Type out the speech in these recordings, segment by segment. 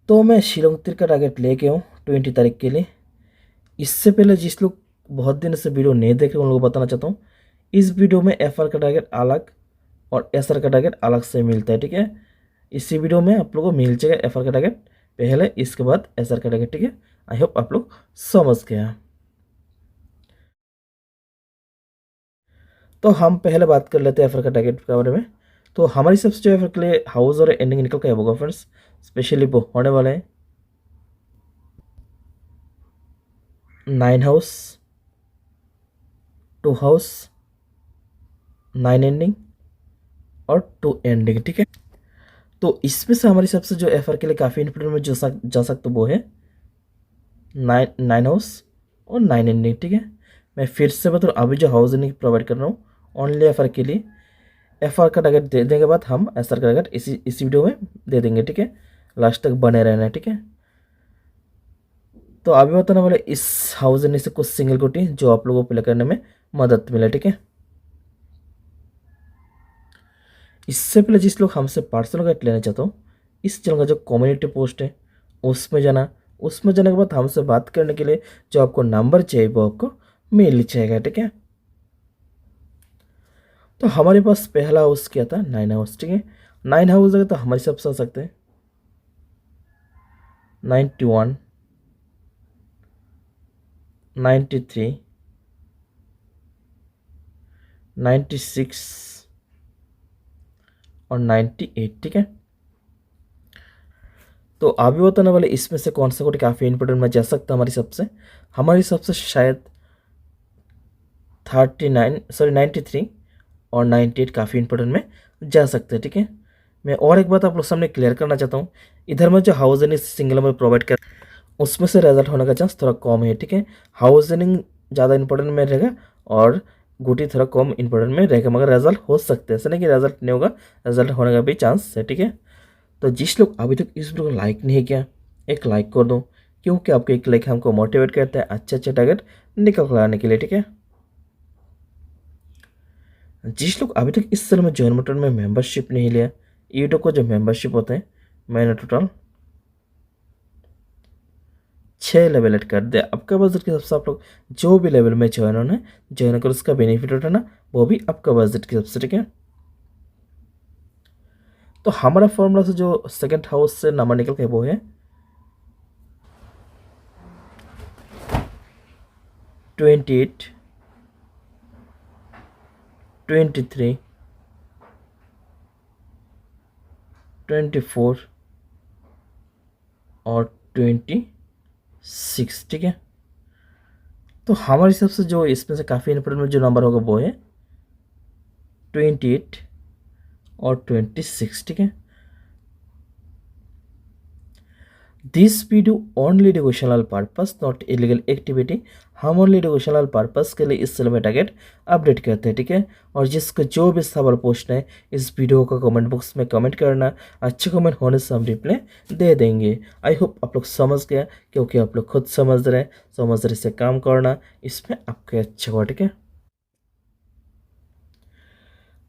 तो मैं शिलोंग तिर का टारगेट लेके हूँ 20 तारीख के लिए। इससे पहले जिस लोग बहुत दिन से वीडियो नहीं देखे उन लोगों को बताना चाहता हूँ, इस वीडियो में FR का टारगेट अलग और SR का टारगेट अलग से मिलता है, ठीक है। इसी वीडियो में आप लोगों को मिल जाएगा FR का टारगेट पहले, इसके बाद SR का टारगेट, ठीक है। आई होप आप लोग समझ गए। तो हम पहले बात कर लेते हैं FR का टारगेट के बारे में। तो हमारी सबसे जो FR के लिए हाउस और एंडिंग निकल के होगा फ्रेंड्स, स्पेशली वो होने वाले हैं 9 हाउस, 2 हाउस, 9 एंडिंग और 2 एंडिंग, ठीक है। तो इसमें से हमारी सबसे जो FR के लिए काफ़ी इंपॉर्टेंट में जा सकते वो है 9 हाउस और 9 एंडिंग, ठीक है। मैं फिर से बता अभी जो हाउस एंडिंग प्रोवाइड कर रहा हूँ ओनली FR के लिए। FR का टारगेट दे देने के बाद हम SR का टारगेट इसी वीडियो में दे देंगे, ठीक है। लास्ट तक बने रहना है, ठीक है। तो अभी बताने वाले इस हाउस एंडिंग से कुछ सिंगल गोटी जो आप लोगों को प्ले करने में मदद मिले, ठीक है। इससे पहले जिस लोग हमसे पर्सनल गाइड लेना चाहते हो, इस चैनल का जो कम्युनिटी पोस्ट है उसमें जाना। उसमें जाने के बाद हमसे बात करने के लिए जो आपको नंबर चाहिए वो आपको मिल जाएगा, ठीक है। तो हमारे पास पहला हाउस क्या था, 9 हाउस, ठीक है। 9 हाउस अगर तो हमारे हिसाब से आ सकते हैं 91, 93, 96 और 98, ठीक है। तो अभी बताने वाले इसमें से कौन सा कोड काफ़ी इंपॉर्टेंट में जा सकता है हमारी सबसे शायद 93 और 98 काफ़ी इंपॉर्टेंट में जा सकते हैं, ठीक है। मैं और एक बात आप लोग सामने क्लियर करना चाहता हूँ, इधर में जो हाउसिंग सिंगल नंबर प्रोवाइड कर उसमें से रिजल्ट होने का चांस थोड़ा कम है, ठीक है। हाउसिंग ज़्यादा इंपॉर्टेंट में रहेगा और गुटी थोड़ा कम इंपॉर्टेंट में रहेगा, मगर रिजल्ट हो सकते हैं, ऐसा नहीं कि रिजल्ट नहीं होगा, रिजल्ट होने का भी चांस है, ठीक है। तो जिस लोग अभी तक इस वीडियो को लाइक नहीं किया, एक लाइक कर दो, क्योंकि आपके एक लाइक हमको मोटिवेट करता है अच्छे टारगेट निकल कर आने के लिए, ठीक है। जिस लोग अभी तक इस साल में जॉइन बटन में मेंबरशिप नहीं लिया, यूट्यूब को जो मेंबरशिप होते हैं मैंने टोटल 6 लेवल ऐड कर दिया। आपका बजट के हिसाब से आप लोग जो भी लेवल में ज्वाइन होना है ज्वाइन कर, उसका बेनिफिट उठाना, वो भी आपका बजट के हिसाब से, ठीक है। तो हमारा फॉर्मूला से जो सेकंड हाउस से नंबर निकल के वो है 28, 23, 24 और 26, ठीक है। तो हमारे हिसाब से जो इसमें से काफ़ी इंपॉर्टेंट में जो नंबर होगा वो है 28 और 26, ठीक है। This video only educational purpose not illegal activity. हम ओनली एजुकेशनल पर्पस के लिए इस सेल में टारगेट अपडेट करते हैं, ठीक है। और जिसको जो भी सवाल पूछना है इस वीडियो का कमेंट बॉक्स में कमेंट करना, अच्छे कमेंट होने से हम रिप्लाई दे देंगे। आई होप आप लोग समझ गया, क्योंकि आप लोग खुद समझ रहे से काम करना इसमें आपके अच्छा हुआ, ठीक है।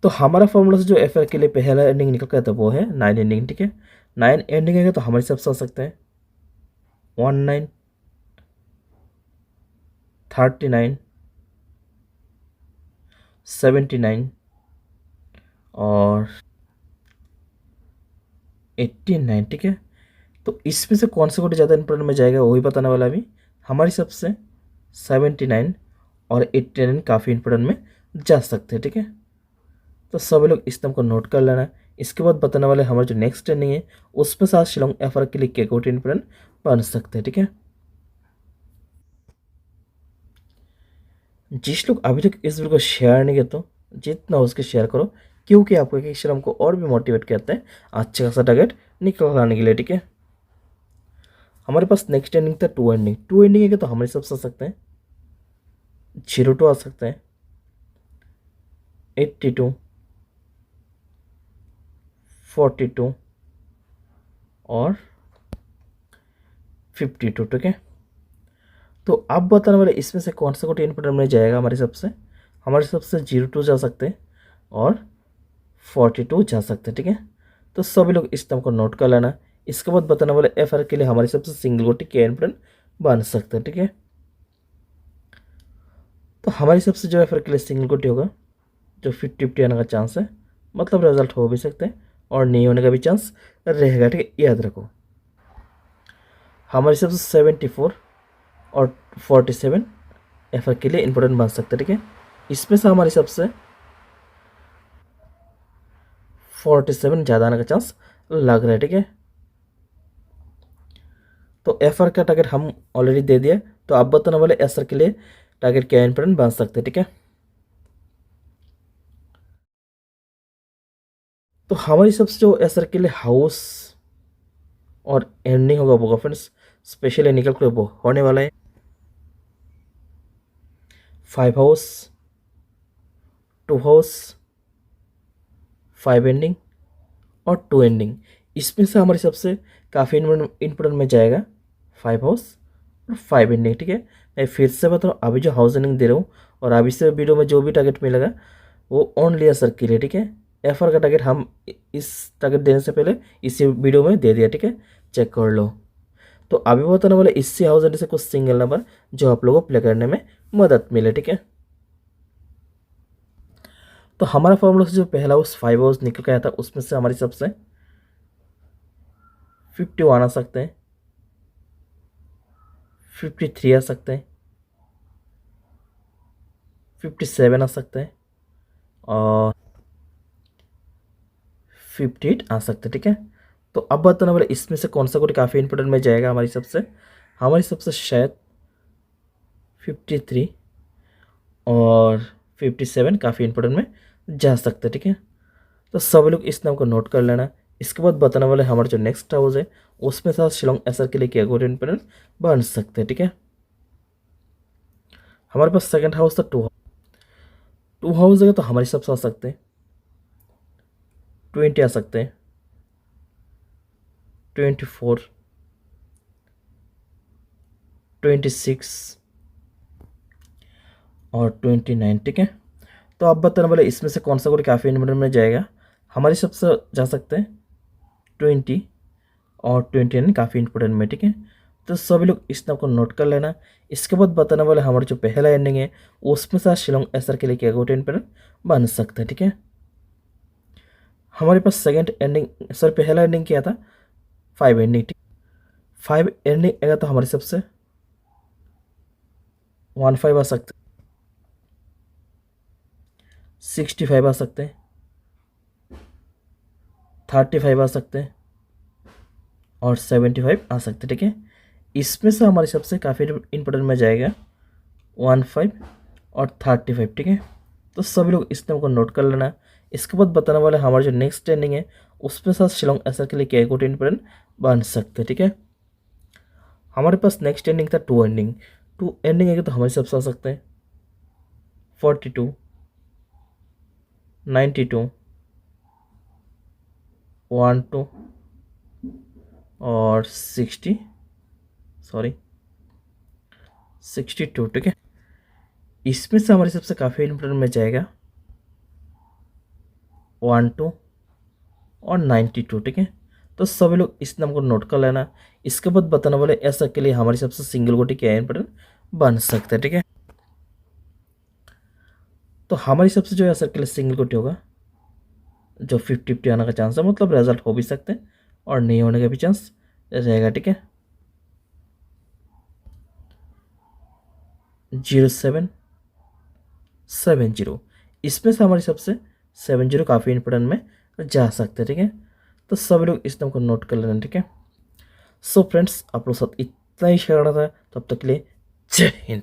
तो हमारा फॉर्मूला से जो FR के लिए पहला एंडिंग निकल कर आता है वो है 9 एंडिंग, ठीक है। 9 एंडिंग है तो हमारे हिसाब से आ सकते हैं 19, 39, 79 और 89, ठीक है। तो इसमें से कौन सा कोड ज़्यादा इंपॉर्टेंट में जाएगा वही बताने वाला अभी। हमारी सबसे 79 और 89 काफ़ी इंपॉर्टेंट में जा सकते हैं, ठीक है। तो सभी लोग इस नाम को नोट कर लेना। इसके बाद बताने वाले हमारा जो नेक्स्ट ट्रेनिंग है उसमें साथ शिलोंग FR के लिए क्या कोड इंपॉर्टेंट बन सकते हैं, ठीक है। जिस लोग अभी तक इस वीडियो को शेयर नहीं किया तो जितना हो उसके शेयर करो, क्योंकि आपको एक शेयर हमको और भी मोटिवेट करता है अच्छा खासा टारगेट निकल लाने के लिए, ठीक है। हमारे पास नेक्स्ट एंडिंग था 2 एंडिंग। 2 एंडिंग है कि तो हमारे सब आ सकते हैं 02 आ सकते हैं 82, 42 और 52, ठीक है। तो आप बताने वाले इसमें से कौन सा कोड इनपुट में जाएगा हमारे सबसे 02 जा सकते हैं और 42 जा सकते हैं, ठीक है। तो सभी लोग इस नाम को नोट कर लेना। इसके बाद बताने वाले एफ आर के लिए हमारे हिसाब से सिंगल गोटी के एन पैटर्न बन सकते हैं, ठीक है। तो हमारे हिसाब से जो एफ आर के लिए सिंगल गोटी होगा जो 50-50 आने का चांस है, मतलब रिजल्ट हो भी सकते हैं और नहीं होने का भी चांस रहेगा, ठीक है, याद रखो। हमारे हिसाब से 74 और 47 एफ आर के लिए इंपॉर्टेंट बन सकते हैं, ठीक है। इसमें से हमारे हिसाब से 47 ज़्यादा आने का चांस लग रहा है, ठीक है। तो एफ आर का टारगेट हम ऑलरेडी दे दिया, तो आप बताने वाले एस आर के लिए टारगेट क्या इंपॉर्टेंट बन सकते हैं, ठीक है। तो हमारे हिसाब से जो एस आर के लिए हाउस और एंडिंग होगा वो फ्रेंड्स स्पेशली निकल कर वो होने वाला है 5 हाउस, 2 हाउस, 5 एंडिंग और 2 एंडिंग। इसमें से हमारे हिसाब से काफ़ी इंपॉर्टेंट में जाएगा 5 हाउस और 5 एंडिंग, ठीक है। मैं फिर से बता रहा हूँ, अभी जो हाउस एंडिंग दे रहा हूँ और अभी से वीडियो में जो भी टारगेट मिलेगा वो ओनली एस आर के लिए, ठीक है। एफ आर का टारगेट हम इस टारगेट देने से पहले इसी वीडियो में दे दिया, ठीक है, चेक कर लो। तो अभी बताने वाले इससे हाउस एंडिंग से कुछ सिंगल नंबर जो आप लोगों को प्ले करने में मदद मिले, ठीक है। तो हमारा फॉर्मूला से जो पहला हाउस 5 हाउस निकल के आया था उसमें से हमारी सबसे 51 आ सकते हैं, 53 आ सकते हैं, 57 आ सकते हैं और 58 आ सकते हैं, ठीक है। तो अब बताने वाले इसमें से कौन सा कोड काफ़ी इंपॉर्टेंट में जाएगा हमारी सबसे शायद 53 और 57 काफ़ी इंपॉर्टेंट में जा सकते हैं, ठीक है। तो सब लोग इस नाम को नोट कर लेना। इसके बाद बताने वाले हमारा जो नेक्स्ट हाउस है उसमें साथ शिलोंग एसआर के लिए क्या कोड इंपॉर्टेंट बन सकते हैं, ठीक है। हमारे पास सेकंड हाउस था 2 हाउस है तो हमारे हिसाब से आ सकते हैं 20 आ सकते हैं, 24, 26 और 29, ठीक है। तो आप बताने वाले इसमें से कौन सा कोड काफ़ी इंपॉर्टेंट में जाएगा। हमारे हिसाब से जा सकते हैं 20 और 29 काफ़ी इंपॉर्टेंट में, ठीक है। तो सभी लोग इस नाम को नोट कर लेना। इसके बाद बताने वाले हमारा जो पहला एंडिंग है उसमें से शिलोंग एसआर के लिए क्या कोड इंपॉर्टेंट बन सकते हैं, ठीक है। हमारे पास सेकंड एंडिंग सर पहला एंडिंग क्या था 5 एंडिंग, ठीक। 5 एंडिंग आएगा तो हमारे हिसाब से 15 आ सकते, 65 आ सकते हैं, 35 आ सकते हैं और 75 आ सकते हैं, ठीक है। इसमें से हमारे हिसाब से काफ़ी इंपॉर्टेंट में जाएगा 15 और 35, ठीक है। तो सभी लोग इस नाम को नोट कर लेना। इसके बाद बताने वाले हमारा जो नेक्स्ट एंडिंग है उसमें साथ शिलोंग एसआर के लिए क्या कोड इंपॉर्टेंट बन सकते हैं, ठीक है। हमारे पास नेक्स्ट एंडिंग था 2 एंडिंग। 2 एंडिंग है तो हमारे हिसाब से आ सकते हैं 42, 92, 12 और 62, ठीक है। इसमें से हमारे सबसे काफ़ी इंपॉर्टेंट में जाएगा 12 और 92, ठीक है। तो सभी लोग इस नाम को नोट कर लेना। इसके बाद बताने वाले ऐसा के लिए हमारे सबसे सिंगल गोटी क्या इंपॉर्टेंट बन सकते हैं, ठीक है। तो हमारी सबसे जो ऐसा के लिए सिंगल गोटी होगा जो 50-50 आने का चांस है, मतलब रिजल्ट हो भी सकते हैं और नहीं होने का भी चांस रहेगा, ठीक है। 0770 इसमें से हमारी सबसे 70 काफ़ी इंपॉर्टेंट में जा सकते हैं, ठीक है। तो सब लोग इस नाम को नोट कर लेना, ठीक है। सो फ्रेंड्स आप लोग साथ इतना ही शेयर करना था, तब तक के लिए जय हिंद।